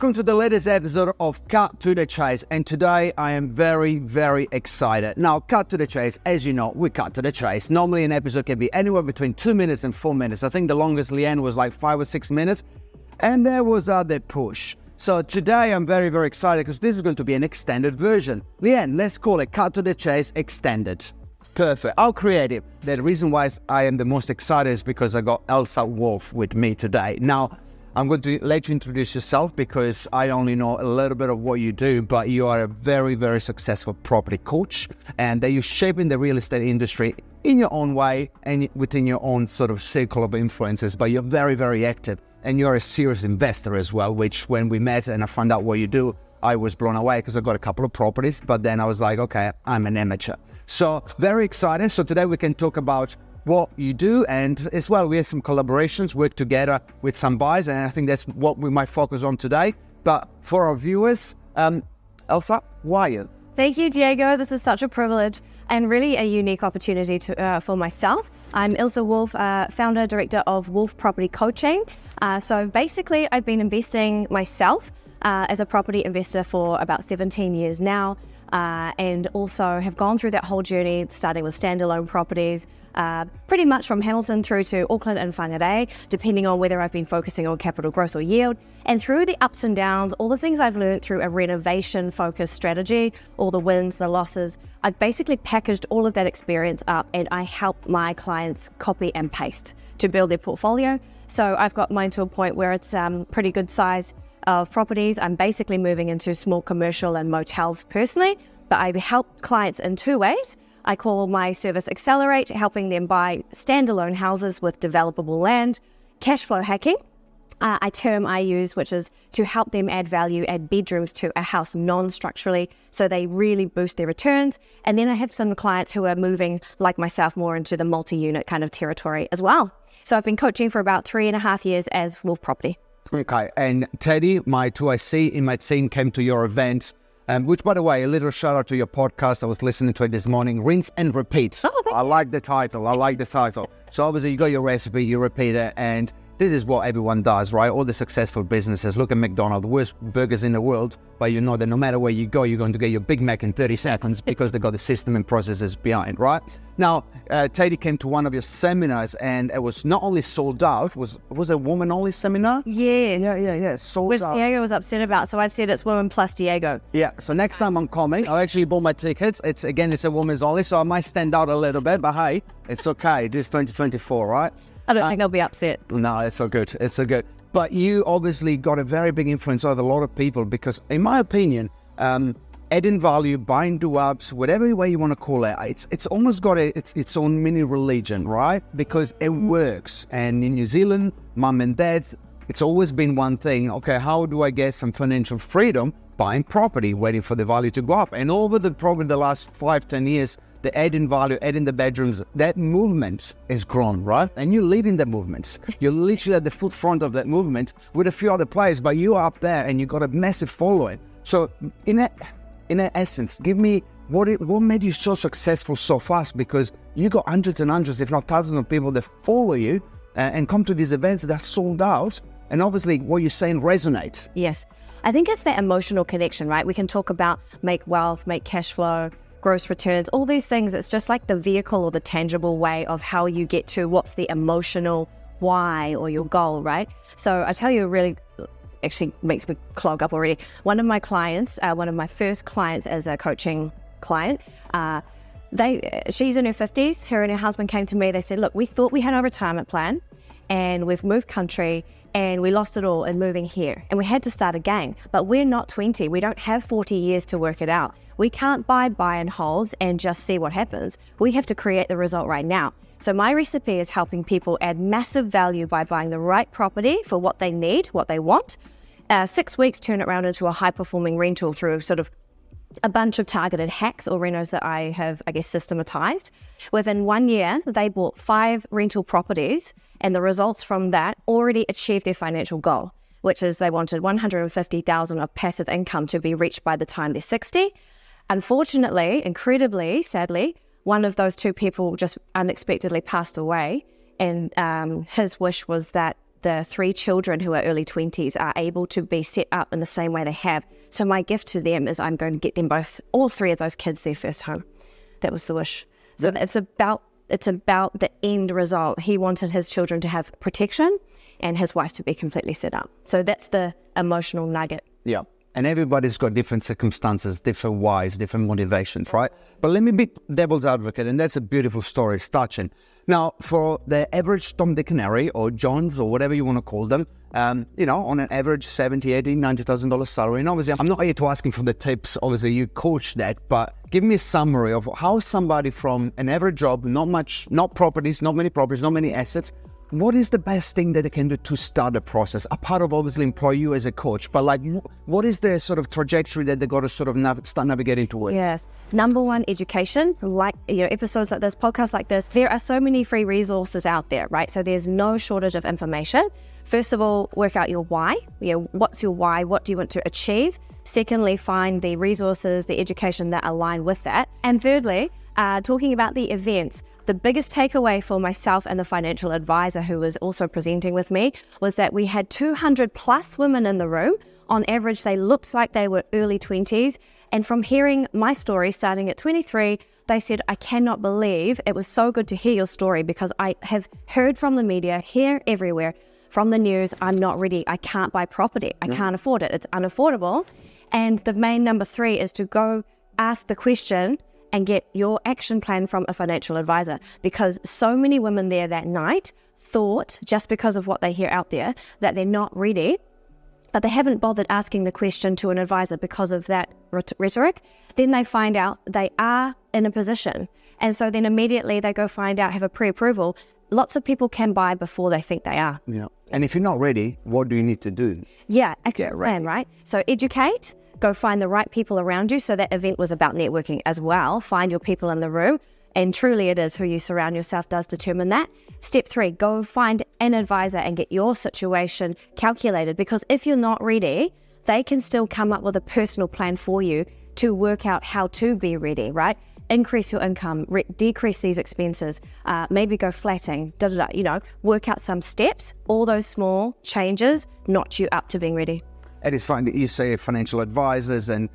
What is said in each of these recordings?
Welcome to the latest episode of Cut to the Chase, and today I am very, very excited. Now, Cut to the Chase, as you know, we cut to the chase. Normally an episode can be anywhere between 2 minutes and 4 minutes. I think the longest, Leanne, was like 5 or 6 minutes, and there was the push. So today I'm very, very excited because this is going to be an extended version. Leanne, let's call it Cut to the Chase Extended. Perfect. How creative. The reason why I am the most excited is because I got Ilse Wolfe with me today. Now, I'm going to let you introduce yourself because I only know a little bit of what you do, but you are a very, very successful property coach, and that you're shaping the real estate industry in your own way and within your own sort of circle of influences, but you're very, very active, and you're a serious investor as well, which when we met and I found out what you do, I was blown away because I got a couple of properties, but then I was like, okay, I'm an amateur. So very excited. So today we can talk about what you do, and as well we have some collaborations, work together with some buyers, and I think that's what we might focus on today. But for our viewers, Ilse, why are you? Thank you, Diego. This is such a privilege and really a unique opportunity for myself. I'm Ilse Wolfe, founder, director of Wolfe Property Coaching. So basically I've been investing myself as a property investor for about 17 years now, and also have gone through that whole journey, starting with standalone properties, pretty much from Hamilton through to Auckland and Whangarei, depending on whether I've been focusing on capital growth or yield. And through the ups and downs, all the things I've learned through a renovation-focused strategy, all the wins, the losses, I've basically packaged all of that experience up, and I help my clients copy and paste to build their portfolio. So I've got mine to a point where it's pretty good size of properties. I'm basically moving into small commercial and motels personally, but I help clients in two ways. I call my service Accelerate, helping them buy standalone houses with developable land. Cash flow hacking, a term I use, which is to help them add value, add bedrooms to a house non-structurally, so they really boost their returns. And then I have some clients who are moving, like myself, more into the multi-unit kind of territory as well. So I've been coaching for about 3.5 years as Wolfe Property. Okay, and Teddy, my 2IC in my team, came to your event, which, by the way, a little shout out to your podcast. I was listening to it this morning, Rinse and Repeat. I like the title. So obviously you got your recipe, you repeat it, and this is what everyone does, right? All the successful businesses. Look at McDonald's, the worst burgers in the world, but you know that no matter where you go, you're going to get your Big Mac in 30 seconds because they got the system and processes behind, right? Now, Teddy came to one of your seminars, and it was not only sold out, was a woman-only seminar? Yeah, sold out. Which Diego was upset about, so I said it's women plus Diego. Yeah, so next time I'm coming, I actually bought my tickets. It's a woman's only, so I might stand out a little bit, but hey, it's okay. This is 2024, right? I don't think they'll be upset. No, it's so good. It's so good. But you obviously got a very big influence over a lot of people because, in my opinion, adding value, buying do-ups, whatever way you want to call it, it's almost got its own mini religion, right? Because it works. And in New Zealand, mum and dads, it's always been one thing. Okay, how do I get some financial freedom? Buying property, waiting for the value to go up. And over probably the last 5-10 years, the adding value, adding the bedrooms, that movement has grown, right? And you're leading the movements. You're literally at the forefront of that movement with a few other players, but you are up there and you got a massive following. So in essence, give me what made you so successful so fast, because you got hundreds and hundreds, if not thousands of people that follow you and come to these events that are sold out. And obviously what you're saying resonates. Yes. I think it's that emotional connection, right? We can talk about make wealth, make cash flow, gross returns, all these things. It's just like the vehicle or the tangible way of how you get to what's the emotional why or your goal, right? So I tell you, really actually makes me clog up already. One of my clients, one of my first clients as a coaching client, she's in her 50s. Her and her husband came to me. They said, look, we thought we had a retirement plan and we've moved country and we lost it all in moving here and we had to start again. But we're not 20. We don't have 40 years to work it out. We can't buy and holds and just see what happens. We have to create the result right now. So my recipe is helping people add massive value by buying the right property for what they need, what they want. 6 weeks, turn it around into a high-performing rental through sort of a bunch of targeted hacks or renos that I have, systematized. Within 1 year, they bought 5 rental properties, and the results from that already achieved their financial goal, which is they wanted $150,000 of passive income to be reached by the time they're 60. Unfortunately, incredibly, sadly, one of those 2 people just unexpectedly passed away, and his wish was that the 3 children who are early 20s are able to be set up in the same way they have. So my gift to them is I'm going to get them all 3 of those kids their first home. That was the wish. So it's about the end result. He wanted his children to have protection and his wife to be completely set up. So that's the emotional nugget. Yeah. And everybody's got different circumstances, different whys, different motivations, right? But let me be devil's advocate, and that's a beautiful story, it's touching. Now, for the average Tom, Dick, and Harry, or Johns, or whatever you want to call them, on an average $70,000, $80,000, $90,000 salary, and obviously I'm not here to asking for the tips, obviously you coach that, but give me a summary of how somebody from an average job, not many properties, not many assets, what is the best thing that they can do to start the process? A part of obviously employ you as a coach, but like, what is the sort of trajectory that they got to sort of start navigating towards? Yes. Number one, education. Like, episodes like this, podcasts like this, there are so many free resources out there, right? So there's no shortage of information. First of all, work out your why. What's your why? What do you want to achieve? Secondly, find the resources, the education that align with that. And thirdly, talking about the events, the biggest takeaway for myself and the financial advisor who was also presenting with me was that we had 200 plus women in the room. On average, they looked like they were early 20s. And from hearing my story starting at 23, they said, I cannot believe it was so good to hear your story because I have heard from the media, hear everywhere, from the news, I'm not ready, I can't buy property, I can't afford it, it's unaffordable. And the main number 3 is to go ask the question and get your action plan from a financial advisor, because so many women there that night thought, just because of what they hear out there, that they're not ready, but they haven't bothered asking the question to an advisor because of that rhetoric. Then they find out they are in a position. And so then immediately they go find out, have a pre-approval. Lots of people can buy before they think they are. Yeah. And if you're not ready, what do you need to do? Yeah, action plan, right? So educate. Go find the right people around you. So that event was about networking as well. Find your people in the room. And truly it is who you surround yourself does determine that. Step 3, go find an advisor and get your situation calculated. Because if you're not ready, they can still come up with a personal plan for you to work out how to be ready, right? Increase your income, decrease these expenses, maybe go flatting, work out some steps. All those small changes notch you up to being ready. It is fine that you say financial advisors, and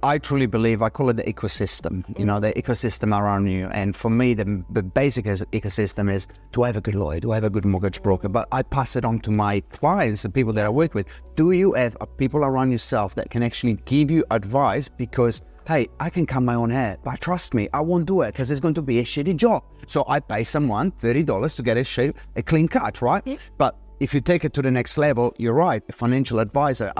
I truly believe, I call it the ecosystem, the ecosystem around you. And for me, the basic ecosystem is to have a good lawyer, to have a good mortgage broker. But I pass it on to my clients, the people that I work with. Do you have people around yourself that can actually give you advice? Because, hey, I can cut my own hair, but trust me, I won't do it because it's going to be a shitty job. So I pay someone $30 to get a clean cut, right? Yeah. But if you take it to the next level, you're right, a financial advisor,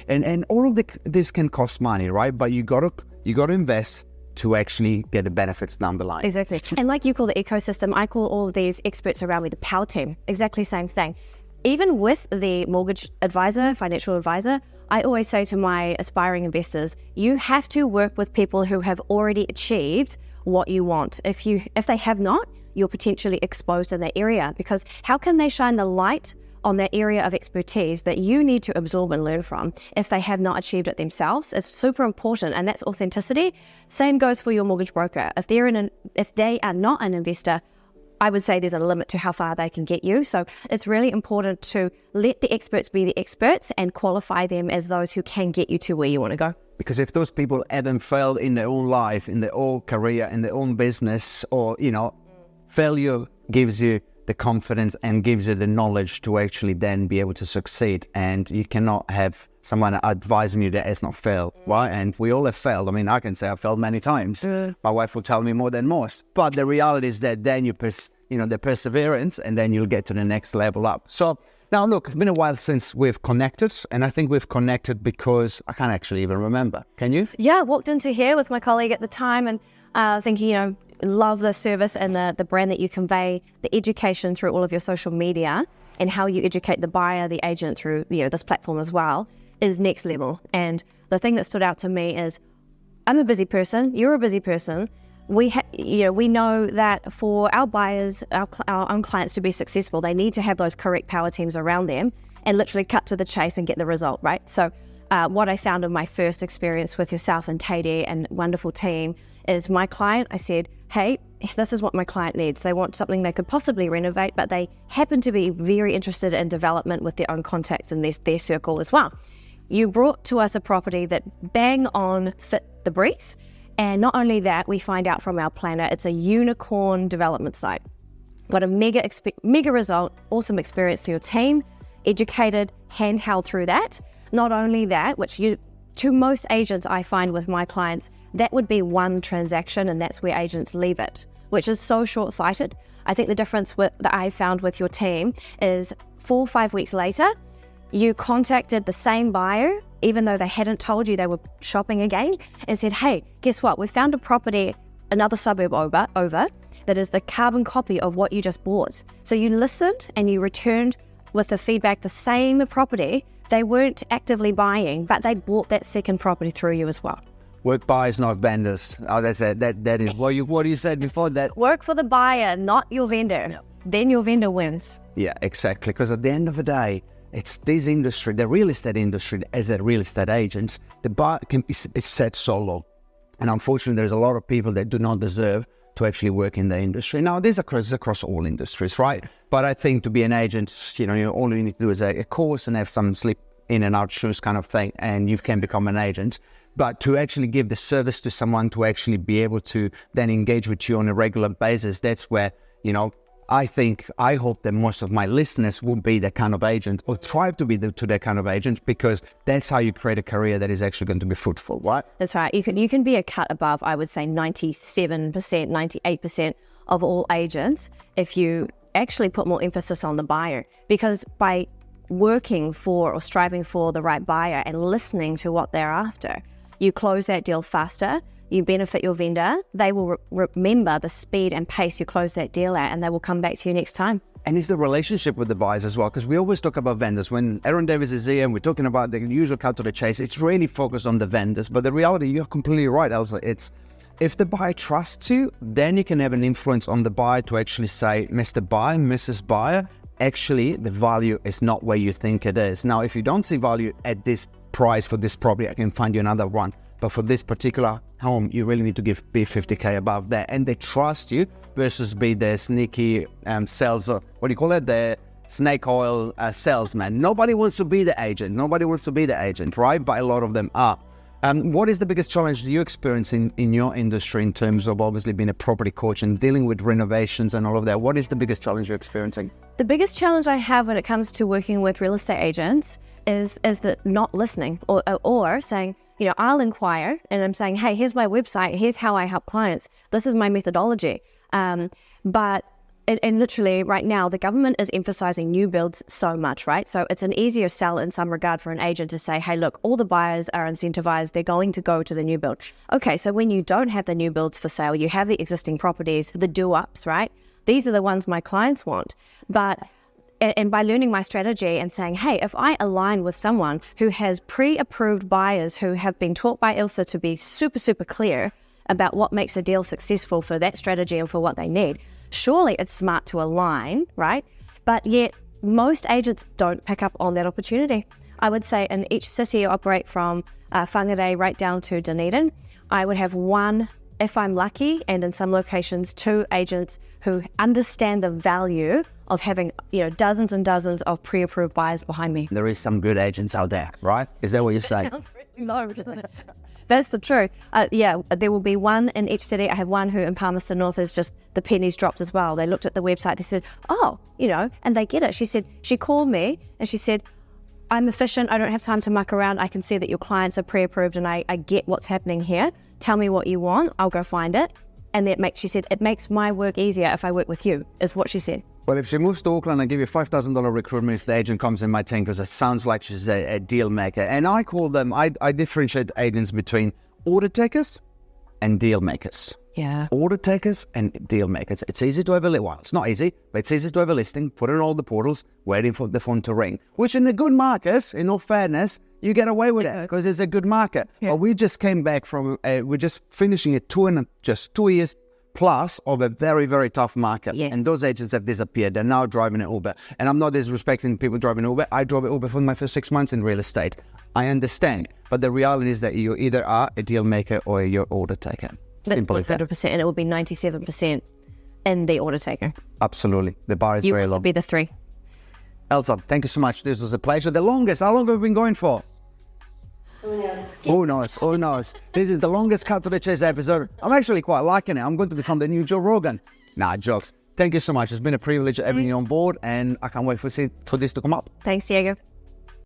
and all of this can cost money, right? But you got to invest to actually get the benefits down the line. Exactly. And like you call the ecosystem, I call all of these experts around me the power team. Exactly same thing. Even with the mortgage advisor, financial advisor, I always say to my aspiring investors, you have to work with people who have already achieved what you want. If they have not, you're potentially exposed in that area, because how can they shine the light on that area of expertise that you need to absorb and learn from if they have not achieved it themselves? It's super important, and that's authenticity. Same goes for your mortgage broker. If they are not an investor, I would say there's a limit to how far they can get you. So it's really important to let the experts be the experts and qualify them as those who can get you to where you want to go. Because if those people haven't failed in their own life, in their own career, in their own business, or, failure gives you the confidence and gives you the knowledge to actually then be able to succeed. And you cannot have someone advising you that has not failed, right? And we all have failed. I mean, I can say I've failed many times. My wife will tell me more than most. But the reality is that then the perseverance, and then you'll get to the next level up. So now look, it's been a while since we've connected, and I think we've connected because I can't actually even remember. Can you? Yeah, I walked into here with my colleague at the time and thinking, love the service and the brand that you convey, the education through all of your social media, and how you educate the buyer, the agent through this platform as well, is next level. And the thing that stood out to me is, I'm a busy person, you're a busy person. We know that for our buyers, our own clients to be successful, they need to have those correct power teams around them and literally cut to the chase and get the result, right? So what I found in my first experience with yourself and Tady and wonderful team is my client, I said, hey, this is what my client needs. They want something they could possibly renovate, but they happen to be very interested in development with their own contacts in their circle as well. You brought to us a property that bang on fit the brief. And not only that, we find out from our planner, it's a unicorn development site. Got a mega result, awesome experience to your team, educated, handheld through that. Not only that, to most agents I find with my clients, that would be one transaction and that's where agents leave it, which is so short-sighted. I think the difference that I found with your team is 4 or 5 weeks later, you contacted the same buyer, even though they hadn't told you they were shopping again, and said, hey, guess what? We found a property, another suburb over, that is the carbon copy of what you just bought. So you listened and you returned with the feedback, the same property. They weren't actively buying, but they bought that second property through you as well. Work buyers, not vendors. Oh, that's it. That is what you said before. That work for the buyer, not your vendor. No. Then your vendor wins. Yeah, exactly. Because at the end of the day, it's this industry, the real estate industry, as a real estate agent, the bar is set so low. And unfortunately, there's a lot of people that do not deserve to actually work in the industry. Now, this is across all industries, right? But I think to be an agent, all you need to do is a course and have some slip in and out shoes kind of thing, and you can become an agent. But to actually give the service to someone to actually be able to then engage with you on a regular basis, that's where, I hope that most of my listeners will be that kind of agent or strive to be to that kind of agent, because that's how you create a career that is actually going to be fruitful, right? That's right. You can be a cut above, I would say 97%, 98% of all agents if you actually put more emphasis on the buyer, because by working for or striving for the right buyer and listening to what they're after, you close that deal faster. You benefit your vendor. They will remember the speed and pace you close that deal at, and they will come back to you next time. And it's the relationship with the buyers as well, because we always talk about vendors. When Aaron Davis is here and we're talking about the usual cut to the chase, it's really focused on the vendors. But the reality, you're completely right, Elsa. It's if the buyer trusts you, then you can have an influence on the buyer to actually say, Mr. Buyer, Mrs. Buyer, actually the value is not where you think it is. Now, if you don't see value at this price for this property, I can find you another one. But for this particular home, you really need to be 50K above that. And they trust you versus be the sneaky sales, the snake oil salesman. Nobody wants to be the agent. Nobody wants to be the agent, right? But a lot of them are. What is the biggest challenge that you experience in your industry in terms of obviously being a property coach and dealing with renovations and all of that? What is the biggest challenge you're experiencing? The biggest challenge I have when it comes to working with real estate agents is that not listening or saying, I'll inquire and I'm saying, hey, here's my website. Here's how I help clients. This is my methodology. But literally right now, the government is emphasizing new builds so much, right? So it's an easier sell in some regard for an agent to say, hey, look, all the buyers are incentivized. They're going to go to the new build. Okay, so when you don't have the new builds for sale, you have the existing properties, the do-ups, right? These are the ones my clients want. And by learning my strategy and saying, hey, if I align with someone who has pre-approved buyers who have been taught by Ilse to be super, super clear about what makes a deal successful for that strategy and for what they need, surely it's smart to align, right? But yet most agents don't pick up on that opportunity. I would say in each city I operate from Whangarei right down to Dunedin, I would have one, if I'm lucky, and in some locations, 2 agents who understand the value of having dozens and dozens of pre-approved buyers behind me. There is some good agents out there, right? Is that what you're saying? Sounds really low, doesn't it? That's the truth. There will be one in each city. I have one who in Palmerston North is just the pennies dropped as well. They looked at the website. They said, and they get it. She called me and she said, I'm efficient. I don't have time to muck around. I can see that your clients are pre-approved and I get what's happening here. Tell me what you want. I'll go find it. And she said, it makes my work easier if I work with you, is what she said. Well, if she moves to Auckland, I give you $5,000 recruitment if the agent comes in my team, because it sounds like she's a deal maker. And I call them, I differentiate agents between order takers and deal makers. Yeah. Order takers and deal makers. It's easy to have it's not easy, but it's easy to have a listing, put it on all the portals, waiting for the phone to ring, which in a good market, in all fairness, you get away with it because it's a good market. Yeah. But we just came back from, we're just finishing just 2 years plus of a very, very tough market. Yes. And those agents have disappeared. They're now driving an Uber. And I'm not disrespecting people driving Uber. I drove an Uber for my first 6 months in real estate. I understand. But the reality is that you either are a deal maker or you're order taker. That's Simple as that. 100%, and it will be 97% in the order taker. Absolutely. The bar is You very want low. to be the 3. Elsa, thank you so much. This was a pleasure. The longest. How long have we been going for? Who knows? Who knows? This is the longest cut to the chase episode. I'm actually quite liking it. I'm going to become the new Joe Rogan. Nah, jokes. Thank you so much. It's been a privilege having you on board, and I can't wait for this to come up. Thanks, Diego.